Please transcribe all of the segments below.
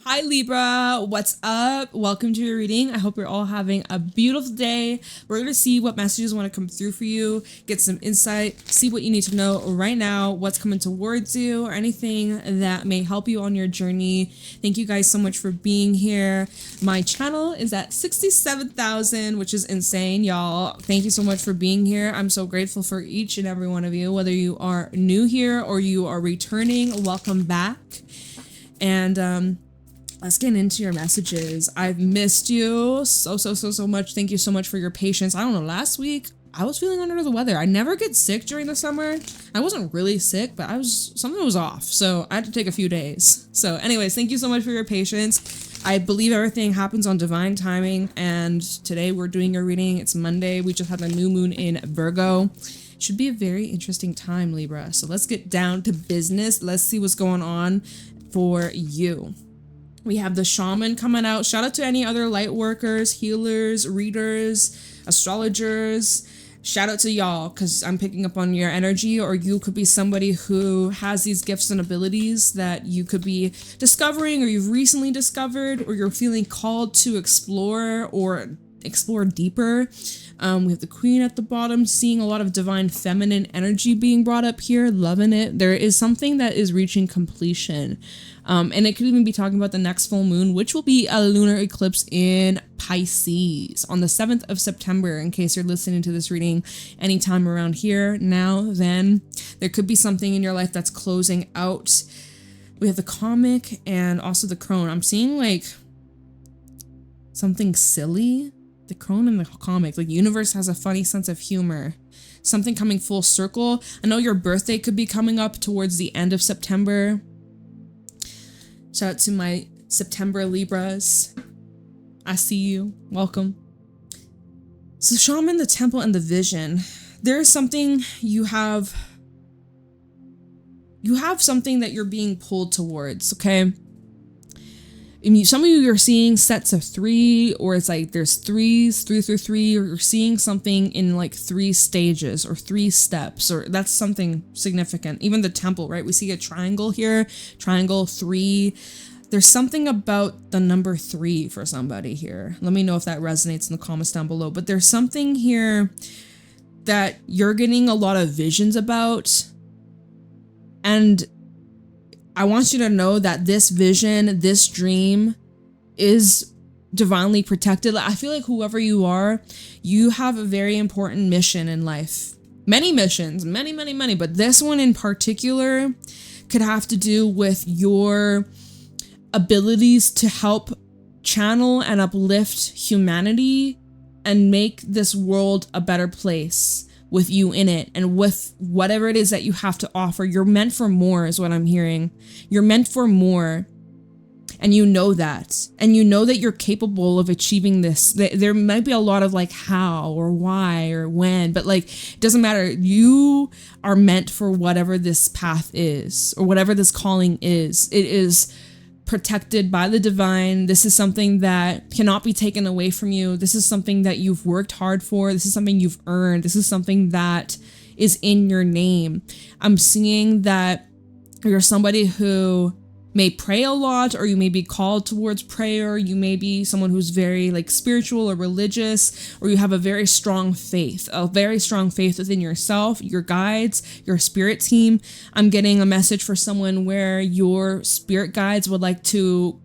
Hi Libra, what's up? Welcome to your reading. I hope you're all having a beautiful day. We're going to see what messages want to come through for you, get some insight, see what you need to know right now, what's coming towards you, or anything that may help you on your journey. Thank you guys so much for being here. My channel is at 67,000, which is insane, y'all. Thank you so much for being here. I'm so grateful for each and every one of you, whether you are new here or you are returning. Welcome back. And let's get into your messages. I've missed you so much. Thank you so much for your patience. I don't know, last week I was feeling under the weather. I never get sick during the summer. I wasn't really sick, but something was off, so I had to take a few days. So anyways, thank you so much for your patience. I believe everything happens on divine timing, and today we're doing your reading. It's Monday. We just had a new moon in Virgo. Should be a very interesting time, Libra. So let's get down to business. Let's see what's going on for you. We have the Shaman coming out. Shout out to any other light workers, healers, readers, astrologers. Shout out to y'all, because I'm picking up on your energy, or you could be somebody who has these gifts and abilities that you could be discovering, or you've recently discovered, or you're feeling called to explore or explore deeper. We have the Queen at the bottom, seeing a lot of divine feminine energy being brought up here, loving it. There is something that is reaching completion. And it could even be talking about the next full moon, which will be a lunar eclipse in Pisces on the 7th of September, in case you're listening to this reading anytime around here, now, then. There could be something in your life that's closing out. We have the comic and also the crone. I'm seeing like something silly. The crone and the comic, like universe has a funny sense of humor. Something coming full circle. I know your birthday could be coming up towards the end of September. Shout out to my September Libras. I see you. Welcome. So Shaman, the temple, and the vision. There is something you have something that you're being pulled towards, okay? I mean, some of you are seeing sets of 3, or it's like there's 3 through 3, or you're seeing something in like 3 stages or 3 steps, or that's something significant. Even the temple, right? We see a triangle here, triangle 3. There's something about the number 3 for somebody here. Let me know if that resonates in the comments down below. But there's something here that you're getting a lot of visions about, and I want you to know that this vision, this dream is divinely protected. I feel like whoever you are, you have a very important mission in life. Many missions, many, but this one in particular could have to do with your abilities to help channel and uplift humanity and make this world a better place with you in it, and with whatever it is that you have to offer. You're meant for more is what I'm hearing. You're meant for more, and you know that, and you know that you're capable of achieving this. There might be a lot of like how or why or when, but like it doesn't matter. You are meant for whatever this path is, or whatever this calling is. It is protected by the divine. This is something that cannot be taken away from you. This is something that you've worked hard for. This is something you've earned. This is something that is in your name. I'm seeing that you're somebody who may pray a lot, or you may be called towards prayer. You may be someone who's very like spiritual or religious, or you have a very strong faith within yourself, your guides, your spirit team. I'm getting a message for someone where your spirit guides would like to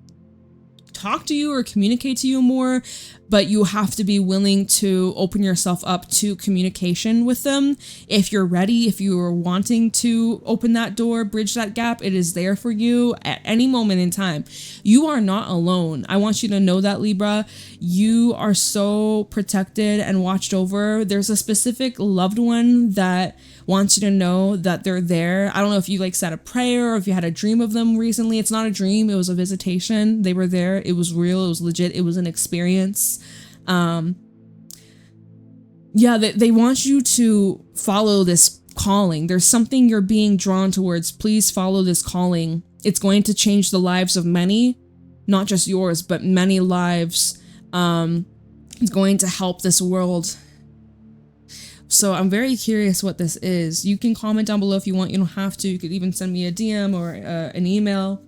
talk to you or communicate to you more, but you have to be willing to open yourself up to communication with them. If you're ready, if you are wanting to open that door, bridge that gap, it is there for you at any moment in time. You are not alone. I want you to know that, Libra. You are so protected and watched over. There's a specific loved one that wants you to know that they're there. I don't know if you like said a prayer or if you had a dream of them recently. It's not a dream. It was a visitation. They were there. It was real. It was legit. It was an experience. Yeah, they want you to follow this calling. There's something you're being drawn towards. Please follow this calling. It's going to change the lives of many, not just yours, but many lives. It's going to help this world. So I'm very curious what this is. You can comment down below if you want. You don't have to. You could even send me a DM or an email.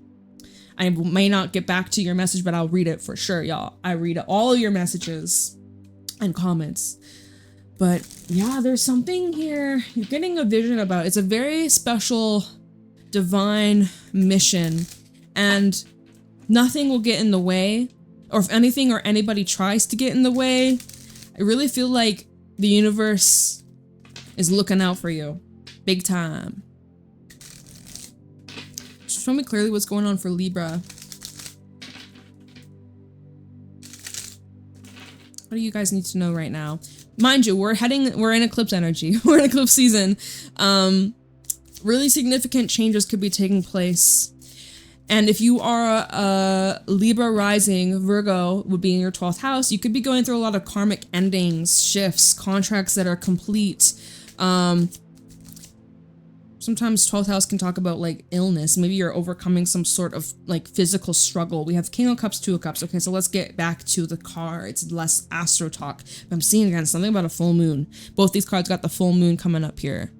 I may not get back to your message, but I'll read it for sure, y'all. I read all your messages and comments. But yeah, there's something here you're getting a vision about. It's a very special divine mission, and nothing will get in the way. Or if anything or anybody tries to get in the way, I really feel like the universe is looking out for you. Big time. Show me clearly what's going on for Libra. What do you guys need to know right now? Mind you, we're in eclipse energy. We're in eclipse season. Really significant changes could be taking place. And if you are a Libra rising, Virgo would be in your 12th house, you could be going through a lot of karmic endings, shifts, contracts that are complete. Sometimes 12th house can talk about like illness. Maybe you're overcoming some sort of like physical struggle. We have King of Cups, Two of Cups. Okay, so let's get back to the cards. Less Astro talk. But I'm seeing again something about a full moon. Both these cards got the full moon coming up here.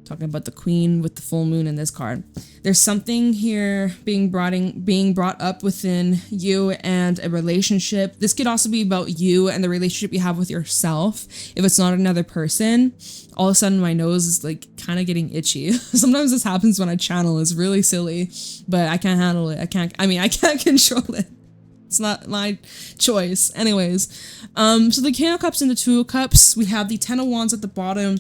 Talking about the Queen with the full moon in this card. There's something here being brought up within you and a relationship. This could also be about you and the relationship you have with yourself. If it's not another person, all of a sudden my nose is like kind of getting itchy. Sometimes this happens when I channel. It's really silly, but I can't handle it. I can't control it. It's not my choice. Anyways, so the King of Cups and the Two of Cups. We have the Ten of Wands at the bottom.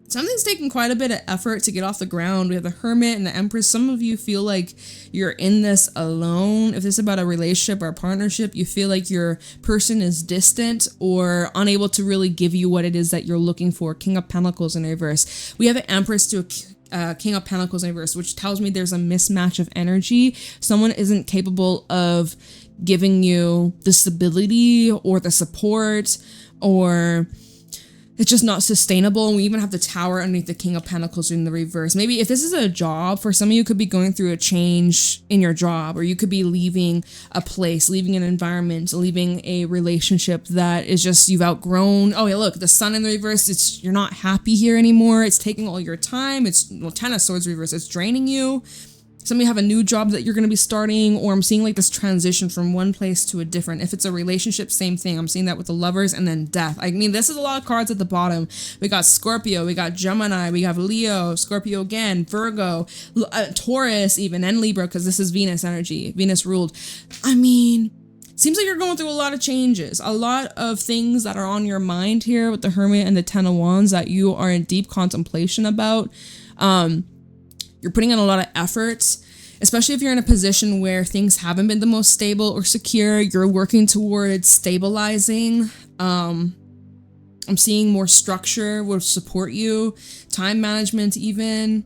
Something's taking quite a bit of effort to get off the ground. We have the Hermit and the Empress. Some of you feel like you're in this alone. If this is about a relationship or a partnership, you feel like your person is distant or unable to really give you what it is that you're looking for. King of Pentacles in reverse. We have an Empress to a King of Pentacles in reverse, which tells me there's a mismatch of energy. Someone isn't capable of giving you the stability or the support, or it's just not sustainable. And we even have the Tower underneath the King of Pentacles in the reverse. Maybe if this is a job, for some of you could be going through a change in your job, or you could be leaving a place, leaving an environment, leaving a relationship that is just you've outgrown. Oh yeah, look, the Sun in the reverse, you're not happy here anymore. It's taking all your time. It's, well, Ten of Swords reverse, it's draining you. Some of you have a new job that you're going to be starting, or I'm seeing like this transition from one place to a different. If it's a relationship, same thing. I'm seeing that with the Lovers and then Death. I mean, this is a lot of cards at the bottom. We got Scorpio, we got Gemini, we have Leo, Scorpio again, Virgo, Taurus even, and Libra, because this is Venus energy, Venus ruled. I mean, seems like you're going through a lot of changes, a lot of things that are on your mind here with the Hermit and the Ten of Wands that you are in deep contemplation about. You're putting in a lot of effort, especially if you're in a position where things haven't been the most stable or secure. You're working towards stabilizing. I'm seeing more structure will support you, time management even,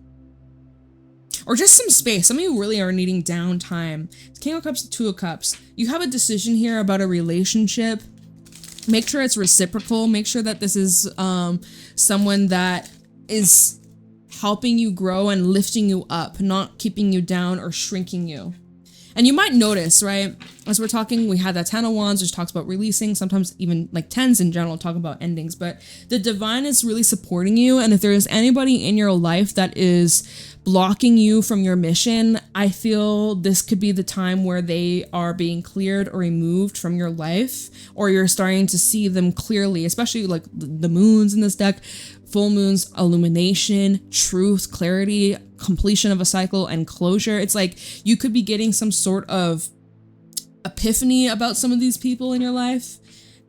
or just some space. Some of you really are needing downtime. King of Cups, Two of Cups. You have a decision here about a relationship. Make sure it's reciprocal. Make sure that this is someone that is helping you grow and lifting you up, not keeping you down or shrinking you. And you might notice, right, as we're talking, we had that Ten of Wands, which talks about releasing, sometimes even like tens in general talk about endings, but the divine is really supporting you. And if there is anybody in your life that is blocking you from your mission, I feel this could be the time where they are being cleared or removed from your life, or you're starting to see them clearly, especially like the moons in this deck. Full moons, illumination, truth, clarity, completion of a cycle, and closure. It's like you could be getting some sort of epiphany about some of these people in your life,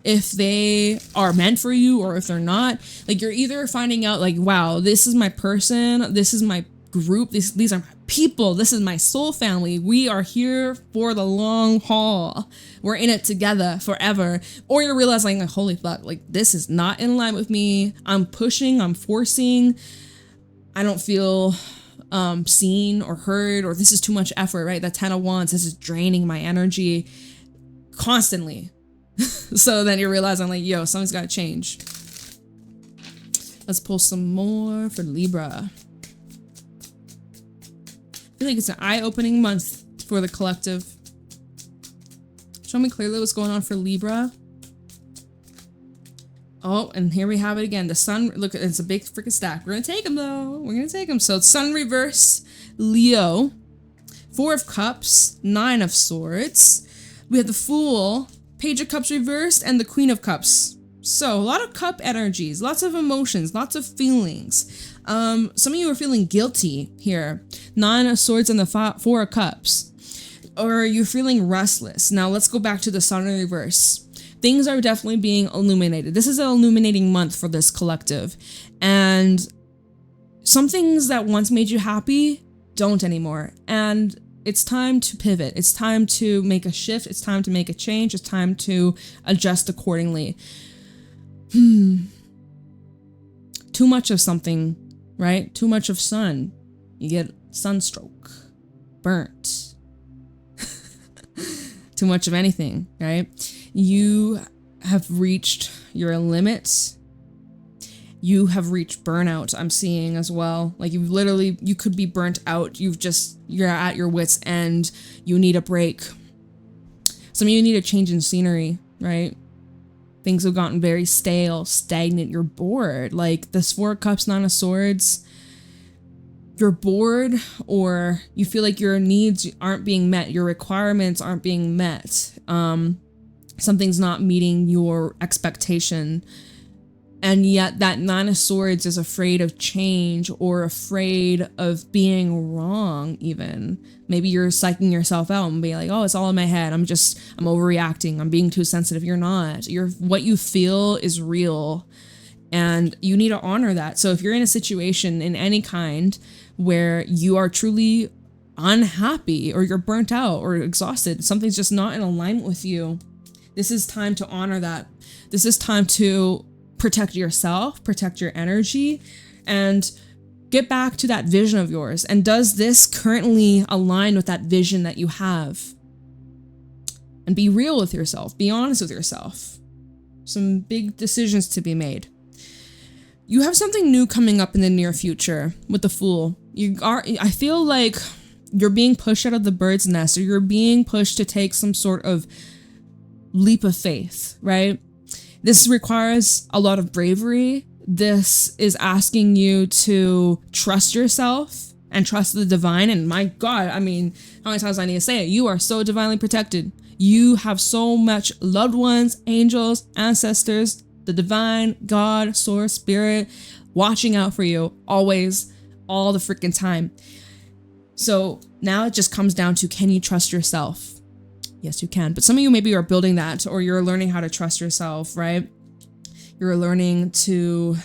if they are meant for you or if they're not. Like you're either finding out like, wow, this is my person, this is my group, these are my people, this is my soul family, we are here for the long haul, we're in it together forever. Or you're realizing like, holy fuck, like this is not in line with me, I'm pushing, I'm forcing, I don't feel seen or heard, or this is too much effort, right? That Ten of Wands, this is draining my energy constantly. So then you're realizing like, yo, something's gotta change. Let's pull some more for Libra. I feel like it's an eye-opening month for the collective. Show me clearly what's going on for Libra. Oh, and here we have it again. The Sun, look, it's a big freaking stack. We're gonna take them though. We're gonna take them. So it's Sun reverse, Leo, Four of Cups, Nine of Swords. We have the Fool, Page of Cups reversed, and the Queen of Cups. So a lot of cup energies, lots of emotions, lots of feelings. Some of you are feeling guilty here. Nine of Swords and the Four of Cups. Or you're feeling restless. Now let's go back to the Sun in reverse. Things are definitely being illuminated. This is an illuminating month for this collective. And some things that once made you happy don't anymore. And it's time to pivot. It's time to make a shift. It's time to make a change. It's time to adjust accordingly. Too much of something, right? Too much of sun. You get sunstroke, burnt. Too much of anything, right? You have reached your limit. You have reached burnout, I'm seeing as well. Like you could be burnt out. You're at your wit's end. You need a break. Some of you need a change in scenery, right? Things have gotten very stale, stagnant. You're bored. Like this Four of Cups, Nine of Swords. You're bored, or you feel like your needs aren't being met. Your requirements aren't being met. Something's not meeting your expectation. And yet that Nine of Swords is afraid of change or afraid of being wrong even. Maybe you're psyching yourself out and being like, oh, it's all in my head. I'm overreacting. I'm being too sensitive. You're not. What you feel is real. And you need to honor that. So if you're in a situation in any kind where you are truly unhappy or you're burnt out or exhausted, something's just not in alignment with you, this is time to honor that. This is time to protect yourself, protect your energy, and get back to that vision of yours. And does this currently align with that vision that you have? And be real with yourself. Be honest with yourself. Some big decisions to be made. You have something new coming up in the near future with the Fool. I feel like you're being pushed out of the bird's nest, or you're being pushed to take some sort of leap of faith, right? This requires a lot of bravery. This is asking you to trust yourself and trust the divine. And my God, I mean, how many times do I need to say it? You are so divinely protected. You have so much loved ones, angels, ancestors, the divine, God, source, spirit, watching out for you always, all the freaking time. So now it just comes down to, can you trust yourself? Yes, you can. But some of you maybe are building that, or you're learning how to trust yourself, right? You're learning to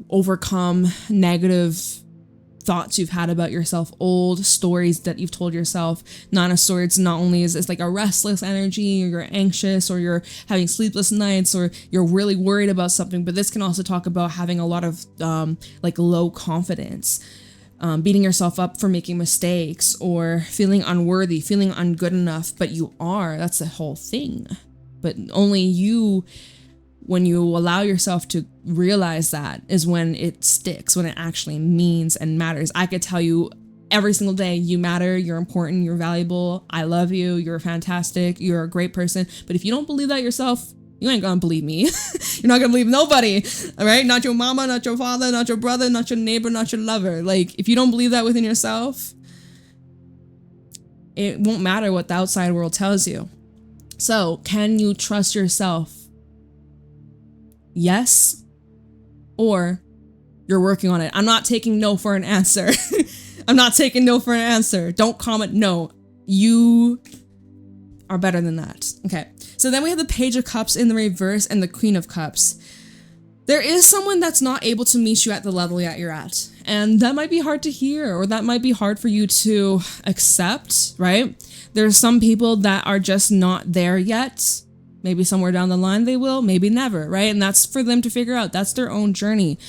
overcome negative thoughts you've had about yourself, old stories that you've told yourself. Nine of Swords not only is it's like a restless energy, or you're anxious, or you're having sleepless nights, or you're really worried about something, but this can also talk about having a lot of like low confidence. Beating yourself up for making mistakes, or feeling unworthy, feeling ungood enough, but you are. That's the whole thing. But only you, when you allow yourself to realize that, is when it sticks, when it actually means and matters. I could tell you every single day, you matter, you're important, you're valuable, I love you, you're fantastic, you're a great person. But if you don't believe that yourself, you ain't gonna believe me. You're not gonna believe nobody, all right? Not your mama, not your father, not your brother, not your neighbor, not your lover. Like, if you don't believe that within yourself, it won't matter what the outside world tells you. So, can you trust yourself? Yes, or you're working on it. I'm not taking no for an answer. I'm not taking no for an answer. Don't comment no. You are better than that. Okay. So then we have the Page of Cups in the reverse and the Queen of Cups. There is someone that's not able to meet you at the level that you're at. And that might be hard to hear, or that might be hard for you to accept, right? There's some people that are just not there yet. Maybe somewhere down the line they will, maybe never, right? And that's for them to figure out. That's their own journey.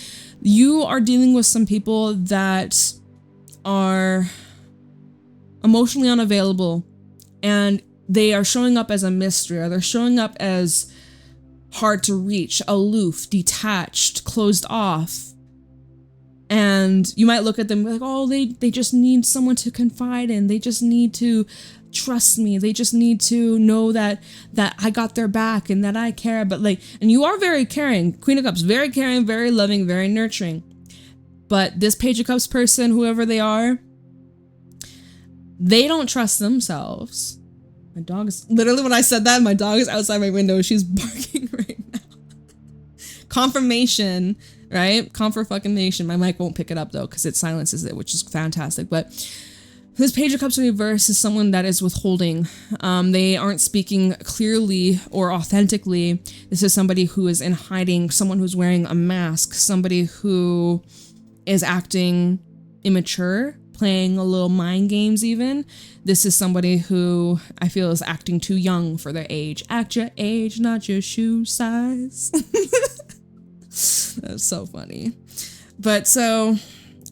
You are dealing with some people that are emotionally unavailable, and they are showing up as a mystery, or they're showing up as hard to reach, aloof, detached, closed off. And you might look at them like, oh, they just need someone to confide in. They just need to trust me. They just need to know that I got their back and that I care. But and you are very caring. Queen of Cups, very caring, very loving, very nurturing. But this Page of Cups person, whoever they are, They don't trust themselves. My dog is, literally when I said that, my dog is outside my window. She's barking right now. Confirmation, right? Confirmation. My mic won't pick it up though, because it silences it, which is fantastic. But this Page of Cups in reverse is someone that is withholding. They aren't speaking clearly or authentically. This is somebody who is in hiding, someone who's wearing a mask, somebody who is acting immature, playing a little mind games even. This is somebody who I feel is acting too young for their age. Act your age, not your shoe size. That's so funny. But so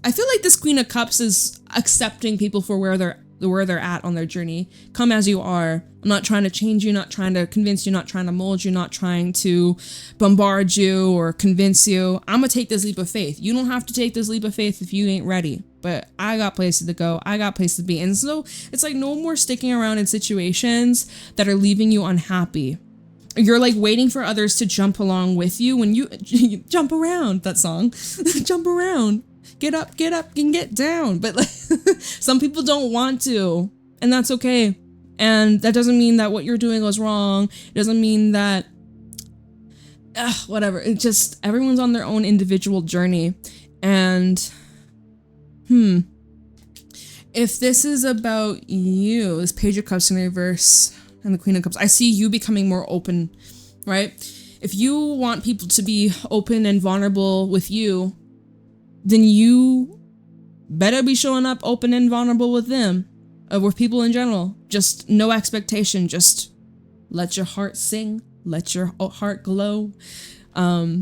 I feel like this Queen of Cups is accepting people for where they're at on their journey. Come as you are. I'm not trying to change you, not trying to convince you, not trying to mold you, not trying to bombard you or convince you. I'm gonna take this leap of faith. You don't have to take this leap of faith if you ain't ready. But I got places to go. I got places to be. And so it's like no more sticking around in situations that are leaving you unhappy. You're like waiting for others to jump along with you when you jump around, that song. Jump around. Get up and get down. But like some people don't want to, and that's okay. And that doesn't mean that what you're doing was wrong. It doesn't mean that whatever. It just, everyone's on their own individual journey. And if this is about you, this Page of Cups in reverse and the Queen of Cups, I see you becoming more open, right? If you want people to be open and vulnerable with you, then you better be showing up open and vulnerable with them, with people in general. Just no expectation. Just let your heart sing. Let your heart glow.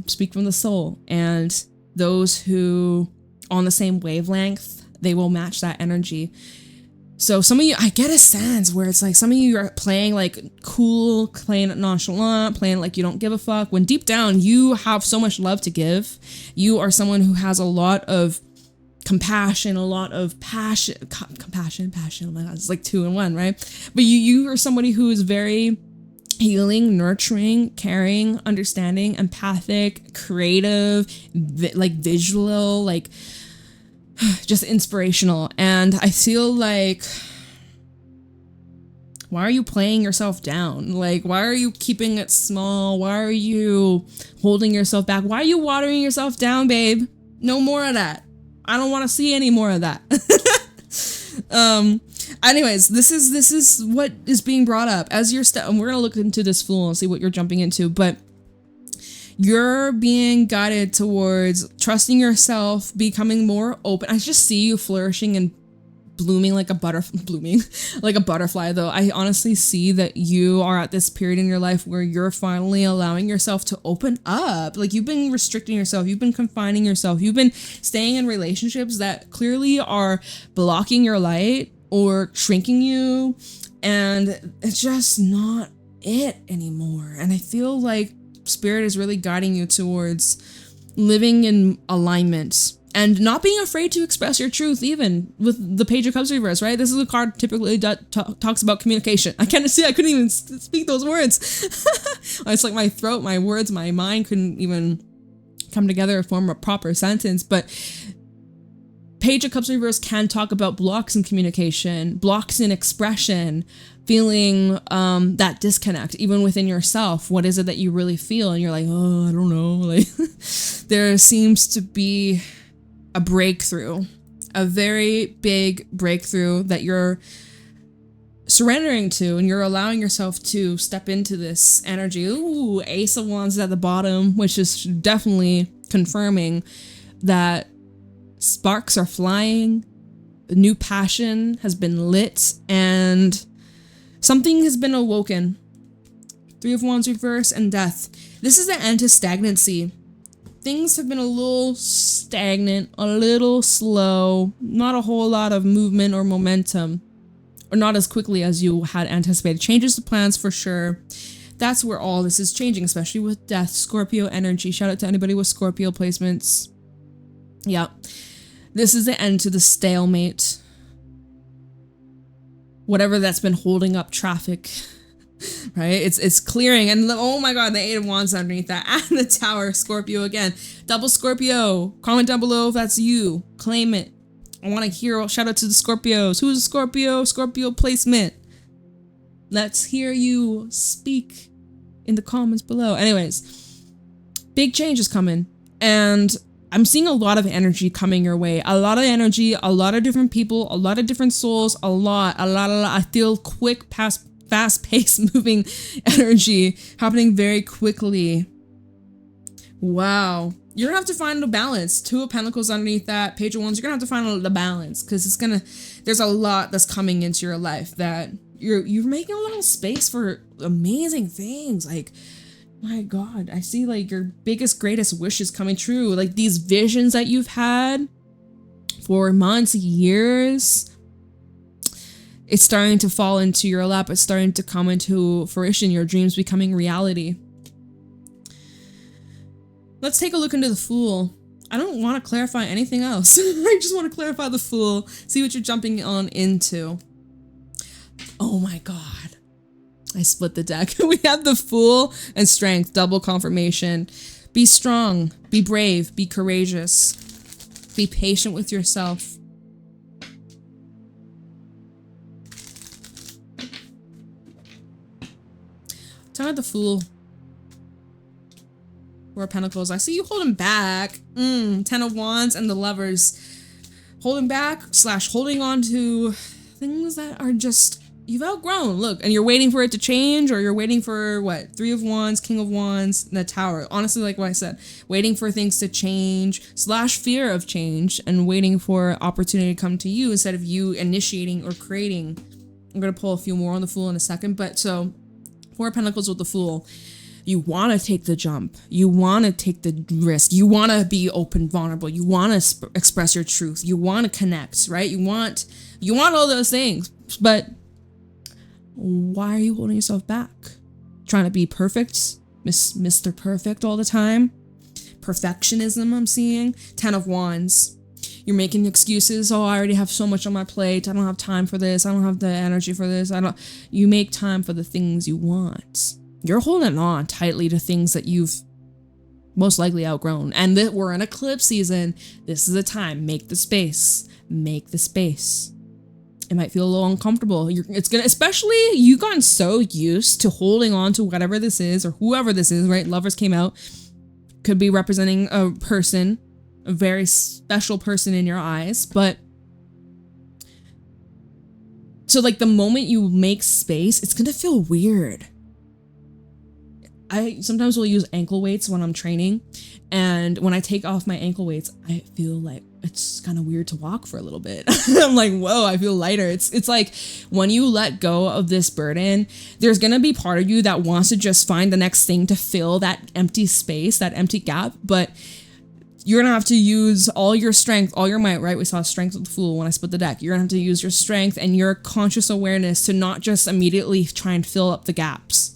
Speak from the soul. And those who on the same wavelength, they will match that energy. So some of you, I get a sense where it's like some of you are playing like cool, playing nonchalant, playing like you don't give a fuck, when deep down you have so much love to give. You are someone who has a lot of compassion, a lot of passion, passion. Oh my God, it's like 2 in 1, right? But you are somebody who is very healing, nurturing, caring, understanding, empathic, creative, like visual, like just inspirational. And I feel like, why are you playing yourself down? Like, why are you keeping it small? Why are you holding yourself back? Why are you watering yourself down, babe? No more of that. I don't want to see any more of that. Anyways, this is what is being brought up as your step. And we're gonna look into this Fool and see what you're jumping into, but you're being guided towards trusting yourself, becoming more open. I just see you flourishing and blooming like a butterfly though. I honestly see that you are at this period in your life where you're finally allowing yourself to open up. Like, you've been restricting yourself, you've been confining yourself, you've been staying in relationships that clearly are blocking your light or shrinking you, and it's just not it anymore. And I feel like Spirit is really guiding you towards living in alignment and not being afraid to express your truth, even with the Page of Cups reverse, right? This is a card typically that talks about communication. I couldn't even speak those words. It's like my throat, my words, my mind couldn't even come together and form a proper sentence. But Page of Cups reverse can talk about blocks in communication, blocks in expression, feeling that disconnect even within yourself. What is it that you really feel? And you're like, oh, I don't know. Like, there seems to be a breakthrough, a very big breakthrough that you're surrendering to, and you're allowing yourself to step into this energy. Ooh, Ace of Wands at the bottom, which is definitely confirming that sparks are flying, a new passion has been lit, and something has been awoken. 3 of Wands reverse and Death. This is the end to stagnancy. Things have been a little stagnant, a little slow, not a whole lot of movement or momentum, or not as quickly as you had anticipated. Changes to plans for sure. That's where all this is changing, especially with Death, Scorpio energy. Shout out to anybody with Scorpio placements. Yeah. This is the end to the stalemate. Whatever that's been holding up traffic, right? It's clearing. And oh my God, the 8 of Wands underneath that. And the Tower, Scorpio again. Double Scorpio. Comment down below if that's you. Claim it. I want to hear, shout out to the Scorpios. Who's a Scorpio? Scorpio placement. Let's hear you speak in the comments below. Anyways, big change is coming. And I'm seeing a lot of energy coming your way. A lot of energy, a lot of different people, a lot of different souls, a lot. I feel quick, fast-paced moving energy happening very quickly. Wow. You're gonna have to find a balance. Two of Pentacles underneath that, Page of Wands. You're gonna have to find the balance because there's a lot that's coming into your life that you're making a little space for amazing things. Like, my God, I see like your biggest, greatest wishes coming true. Like these visions that you've had for months, years, it's starting to fall into your lap. It's starting to come into fruition. Your dreams becoming reality. Let's take a look into the Fool. I don't want to clarify anything else. I just want to clarify the Fool. See what you're jumping on into. Oh my God. I split the deck. We have the Fool and Strength, double confirmation. Be strong, be brave, be courageous, be patient with yourself. Tell me the Fool. Four of Pentacles. I see you holding back. 10 of Wands and the Lovers. Holding back / holding on to things that are just, you've outgrown. Look, and you're waiting for it to change, or you're waiting for what? 3 of Wands, King of Wands, and the Tower. Honestly, like what I said, waiting for things to change / fear of change, and waiting for opportunity to come to you instead of you initiating or creating. I'm going to pull a few more on the Fool in a second, but so 4 of Pentacles with the Fool. You want to take the jump. You want to take the risk. You want to be open, vulnerable. You want to express your truth. You want to connect, right? You want all those things, but why are you holding yourself back? Trying to be perfect, Mr. Perfect all the time. Perfectionism I'm seeing. 10 of Wands. You're making excuses. Oh, I already have so much on my plate. I don't have time for this. I don't have the energy for this. You make time for the things you want. You're holding on tightly to things that you've most likely outgrown. And that we're in eclipse season. This is a time. Make the space. Make the space. It might feel a little uncomfortable. It's gonna, especially you've gotten so used to holding on to whatever this is or whoever this is, right? Lovers came out. Could be representing a person, a very special person in your eyes, but so like the moment you make space, it's gonna feel weird. I sometimes will use ankle weights when I'm training, and when I take off my ankle weights, I feel like it's kind of weird to walk for a little bit. I'm like, whoa, I feel lighter. It's like when you let go of this burden, there's gonna be part of you that wants to just find the next thing to fill that empty space, that empty gap, but you're gonna have to use all your strength, all your might, right? We saw Strength with the Fool when I split the deck. You're gonna have to use your strength and your conscious awareness to not just immediately try and fill up the gaps.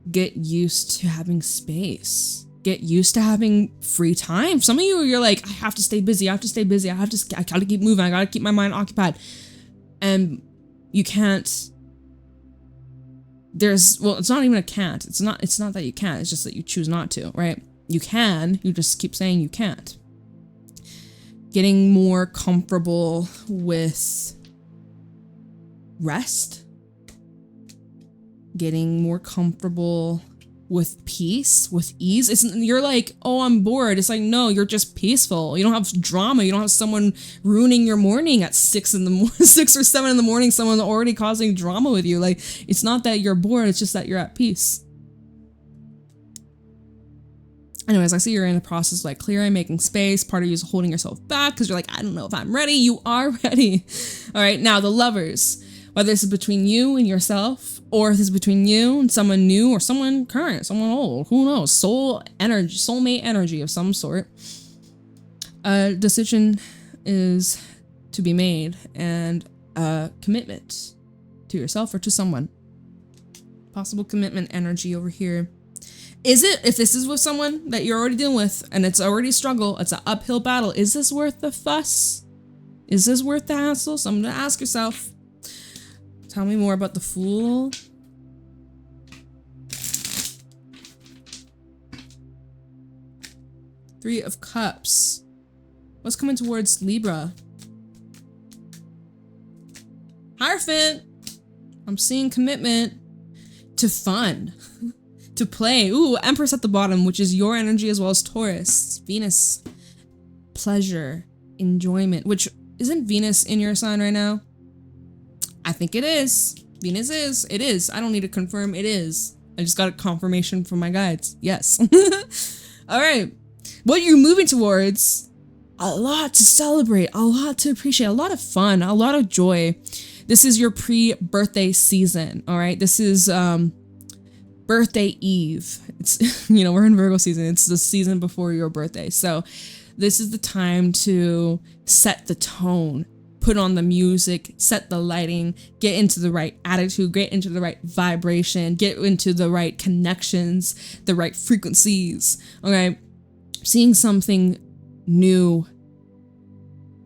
Get used to having space. Get used to having free time. Some of you, you're like, I have to stay busy. I have to stay busy. I gotta keep moving. I gotta keep my mind occupied. And you can't. Well, it's not even a can't. It's not that you can't. It's just that you choose not to, right? You can. You just keep saying you can't. Getting more comfortable with rest. Getting more comfortable with peace, with ease. You're like, oh, I'm bored. It's like, no, you're just peaceful. You don't have drama. You don't have someone ruining your morning at 6 or 7 in the morning, someone already causing drama with you. Like, it's not that you're bored, it's just that you're at peace. Anyways, I see you're in the process of like clearing, making space. Part of you is holding yourself back because you're like, I don't know if I'm ready. You are ready. All right, now the Lovers. Whether this is between you and yourself, or if this is between you and someone new or someone current, someone old, who knows? Soulmate energy of some sort. A decision is to be made, and a commitment to yourself or to someone. Possible commitment energy over here. Is it, if this is with someone that you're already dealing with and it's already a struggle, it's an uphill battle, is this worth the fuss? Is this worth the hassle? Something to ask yourself. Tell me more about the Fool. Three of Cups. What's coming towards Libra? Hierophant. I'm seeing commitment to fun, to play. Ooh, Empress at the bottom, which is your energy as well as Taurus. Venus, pleasure, enjoyment, which isn't Venus in your sign right now? I think it is. Venus is. It is. I don't need to confirm. It is. I just got a confirmation from my guides. Yes. All right. What you're moving towards, a lot to celebrate, a lot to appreciate, a lot of fun, a lot of joy. This is your pre-birthday season, all right? This is birthday eve. It's, you know, we're in Virgo season. It's the season before your birthday. So this is the time to set the tone, put on the music, set the lighting, get into the right attitude, get into the right vibration, get into the right connections, the right frequencies, all right? Seeing something new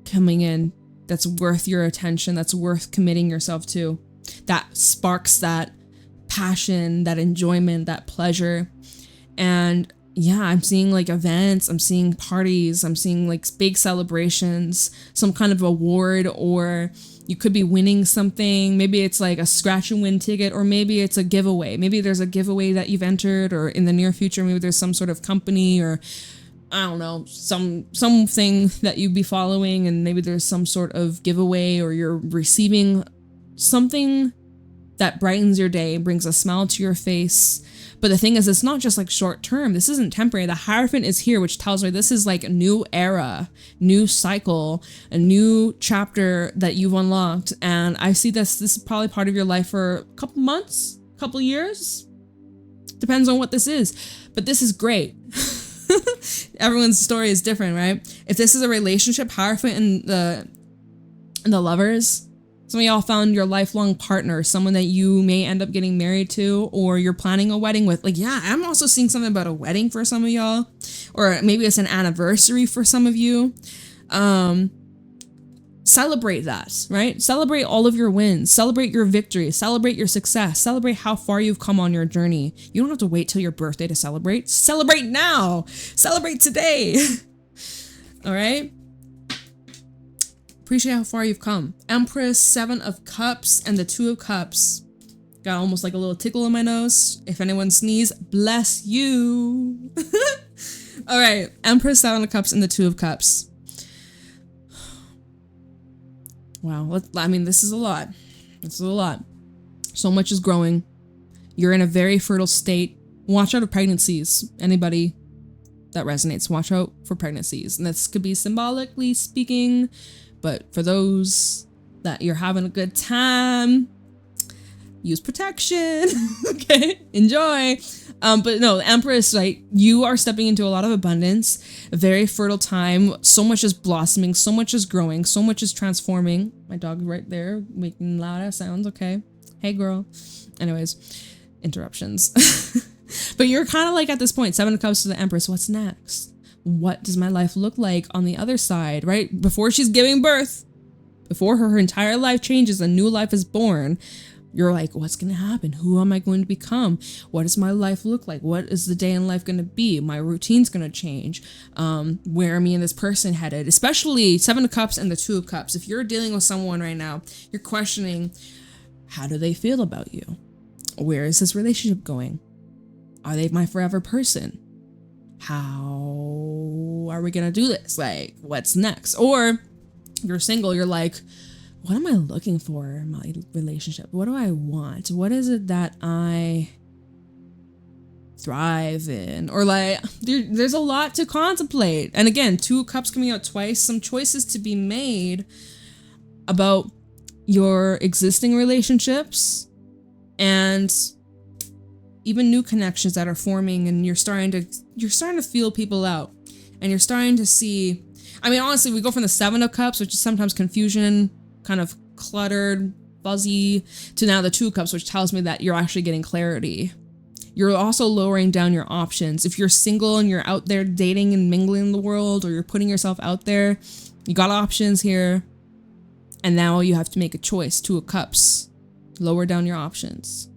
coming in that's worth your attention, that's worth committing yourself to, that sparks that passion, that enjoyment, that pleasure. And yeah, I'm seeing like events, I'm seeing parties, I'm seeing like big celebrations, some kind of award, or you could be winning something. Maybe it's like a scratch and win ticket, or maybe it's a giveaway. Maybe there's a giveaway that you've entered, or in the near future, maybe there's some sort of company, or I don't know, something that you'd be following, and maybe there's some sort of giveaway, or you're receiving something that brightens your day, brings a smile to your face. But the thing is, it's not just like short term. This isn't temporary. The Hierophant is here, which tells me this is like a new era, new cycle, a new chapter that you've unlocked. And I see this is probably part of your life for a couple months, couple years. Depends on what this is. But this is great. Everyone's story is different, right? If this is a relationship, Hierophant and the lovers, some of y'all found your lifelong partner, someone that you may end up getting married to, or you're planning a wedding with. Like, yeah, I'm also seeing something about a wedding for some of y'all, or maybe it's an anniversary for some of you. Celebrate that, right? Celebrate all of your wins, celebrate your victories, celebrate your success, celebrate how far you've come on your journey. You don't have to wait till your birthday to celebrate. Celebrate now, celebrate today. All right? Appreciate how far you've come. Empress, Seven of Cups, and the Two of Cups. Got almost like a little tickle in my nose. If anyone sneezes, bless you. All right, Empress, Seven of Cups, and the Two of Cups. Wow, I mean, this is a lot. This is a lot. So much is growing. You're in a very fertile state. Watch out of pregnancies. Anybody that resonates, watch out for pregnancies. And this could be symbolically speaking, but for those that you're having a good time, use protection. Okay, enjoy. But no, Empress, like, you are stepping into a lot of abundance, a very fertile time. So much is blossoming, so much is growing, so much is transforming. My dog right there making loud ass sounds. Okay, hey girl. Anyways, interruptions. But you're kind of like at this point, Seven of Cups to the Empress. What's next? What does my life look like on the other side, right? Before she's giving birth, before her entire life changes, a new life is born. You're like, what's going to happen? Who am I going to become? What does my life look like? What is the day in life going to be? My routine's going to change. Where are me and this person headed? Especially Seven of Cups and the Two of Cups. If you're dealing with someone right now, you're questioning, how do they feel about you? Where is this relationship going? Are they my forever person? How are we going to do this? Like, what's next? Or if you're single, you're like, what am I looking for in my relationship? What do I want? What is it that I thrive in? Or like, there's a lot to contemplate. And again, Two of Cups coming out twice, some choices to be made about your existing relationships and even new connections that are forming, and you're starting to feel people out, and you're starting to see, I mean, honestly, we go from the Seven of Cups, which is sometimes confusion, kind of cluttered, fuzzy, to now the Two of Cups, which tells me that you're actually getting clarity. You're also lowering down your options. If you're single and you're out there dating and mingling in the world, or you're putting yourself out there, you got options here. And now you have to make a choice. Two of Cups. Lower down your options.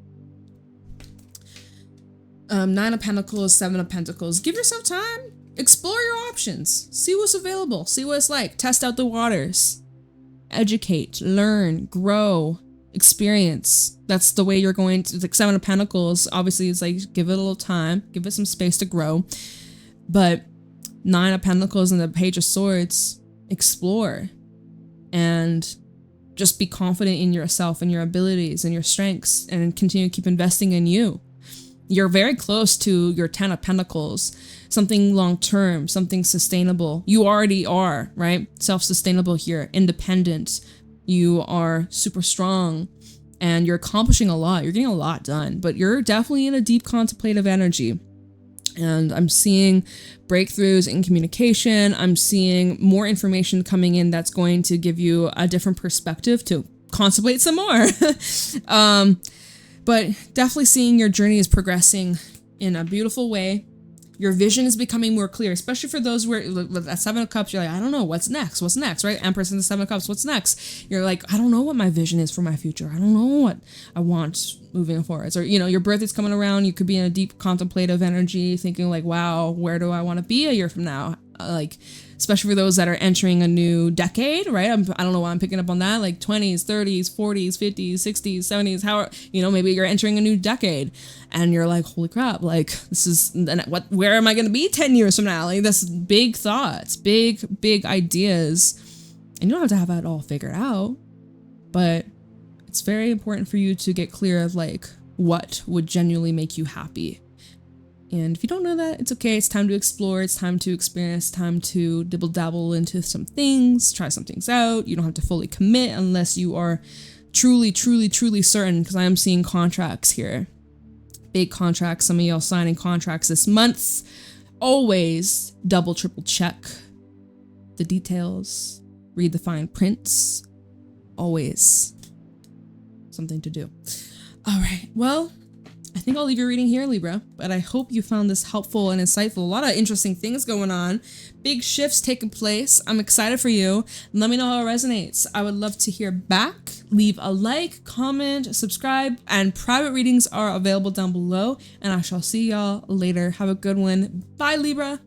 Nine of Pentacles, Seven of Pentacles. Give yourself time. Explore your options. See what's available. See what it's like. Test out the waters. Educate, learn, grow, experience. That's the way you're going to, like, Seven of Pentacles, obviously it's like, give it a little time, give it some space to grow. But Nine of Pentacles and the Page of Swords, explore and just be confident in yourself and your abilities and your strengths, and continue to keep investing in you. You're very close to your 10 of Pentacles, something long-term, something sustainable. You already are, right? Self-sustainable here, independent. You are super strong and you're accomplishing a lot. You're getting a lot done, but you're definitely in a deep contemplative energy. And I'm seeing breakthroughs in communication. I'm seeing more information coming in that's going to give you a different perspective to contemplate some more. But definitely seeing your journey is progressing in a beautiful way. Your vision is becoming more clear, especially for those where with that Seven of Cups, you're like, I don't know, what's next, right? Empress and the Seven of Cups, what's next? You're like, I don't know what my vision is for my future. I don't know what I want moving forwards. Or, you know, your birthday's coming around, you could be in a deep contemplative energy, thinking like, wow, where do I want to be a year from now? Like, especially for those that are entering a new decade, right? I don't know why I'm picking up on that, like 20s, 30s, 40s, 50s, 60s, 70s, how, you know, maybe you're entering a new decade and you're like, holy crap, like this is, where am I going to be 10 years from now? Like, this big thoughts, big ideas, and you don't have to have it all figured out, but it's very important for you to get clear of like what would genuinely make you happy. And if you don't know that, it's okay. It's time to explore. It's time to experience. Time to dibble dabble into some things, try some things out. You don't have to fully commit unless you are truly certain, because I am seeing contracts here. Big contracts. Some of y'all signing contracts this month. Always double, triple check the details. Read the fine prints. Always something to do. All right. Well, I think I'll leave your reading here, Libra, but I hope you found this helpful and insightful. A lot of interesting things going on. Big shifts taking place. I'm excited for you. Let me know how it resonates. I would love to hear back. Leave a like, comment, subscribe, and private readings are available down below, and I shall see y'all later. Have a good one. Bye, Libra.